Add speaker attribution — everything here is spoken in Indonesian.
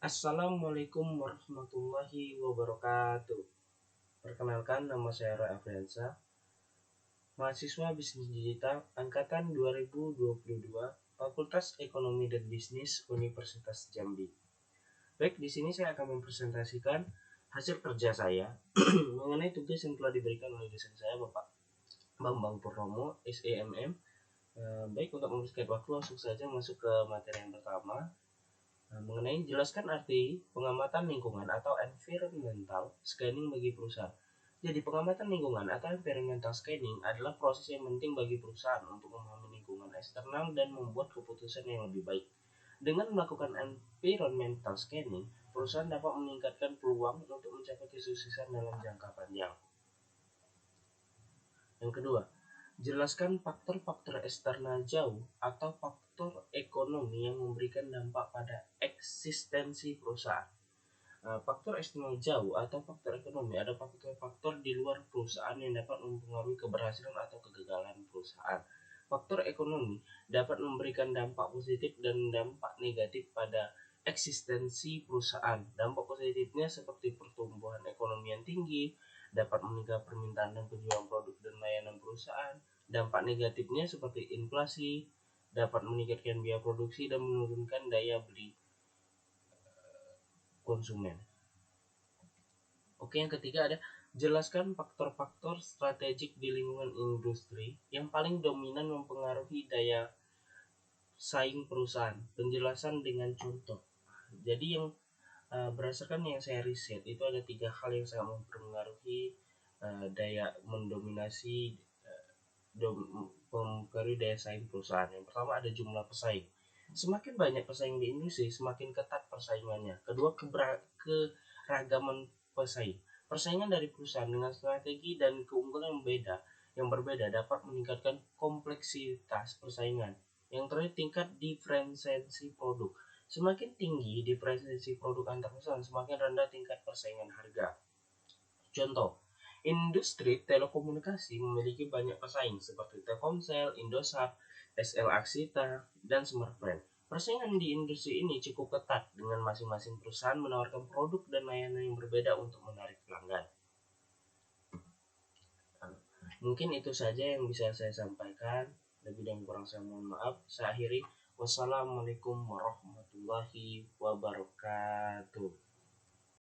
Speaker 1: Assalamualaikum warahmatullahi wabarakatuh. Perkenalkan, nama saya Roy Afriansa, mahasiswa Bisnis Digital Angkatan 2022, Fakultas Ekonomi dan Bisnis Universitas Jambi. Baik, di sini saya akan mempresentasikan hasil kerja saya mengenai tugas yang telah diberikan oleh dosen saya, Bapak Bambang Purnomo, SEMM. Baik, untuk mempersingkat waktu, langsung saja masuk ke materi yang pertama. Mengenai jelaskan arti pengamatan lingkungan atau environmental scanning bagi perusahaan. Jadi pengamatan lingkungan atau environmental scanning adalah proses yang penting bagi perusahaan untuk memahami lingkungan eksternal dan membuat keputusan yang lebih baik. Dengan melakukan environmental scanning, perusahaan dapat meningkatkan peluang untuk mencapai kesuksesan dalam jangka panjang. Yang kedua, jelaskan faktor-faktor eksternal jauh atau faktor ekonomi yang memberikan dampak pada eksistensi perusahaan. Faktor eksternal jauh atau faktor ekonomi ada faktor-faktor di luar perusahaan yang dapat mempengaruhi keberhasilan atau kegagalan perusahaan. Faktor ekonomi dapat memberikan dampak positif dan dampak negatif pada eksistensi perusahaan. Dampak positifnya seperti pertumbuhan ekonomi yang tinggi, dapat meningkatkan permintaan dan penjualan produk dan layanan perusahaan. Dampak negatifnya seperti inflasi, dapat meningkatkan biaya produksi dan menurunkan daya beli konsumen. Oke, yang ketiga ada jelaskan faktor-faktor strategik di lingkungan industri yang paling dominan mempengaruhi daya saing perusahaan. Penjelasan dengan contoh. Jadi yang berdasarkan yang saya riset itu ada 3 hal yang sangat mempengaruhi daya mendominasi mempengaruhi daya saing perusahaan. Yang pertama ada jumlah pesaing. Semakin banyak pesaing di industri, semakin ketat persaingannya. Kedua, keragaman pesaing. Persaingan dari perusahaan dengan strategi dan keunggulan yang berbeda dapat meningkatkan kompleksitas persaingan. Yang terakhir, tingkat diferensiasi produk. Semakin tinggi diferensiasi produk antar perusahaan, semakin rendah tingkat persaingan harga. Contoh, industri telekomunikasi memiliki banyak pesaing seperti Telkomsel, Indosat, SL Axiata, dan Smartfren. Persaingan di industri ini cukup ketat dengan masing-masing perusahaan menawarkan produk dan layanan yang berbeda untuk menarik pelanggan. Mungkin itu saja yang bisa saya sampaikan. Lebih dan kurang saya mohon maaf. Saya akhiri. Wassalamualaikum warahmatullahi wabarakatuh.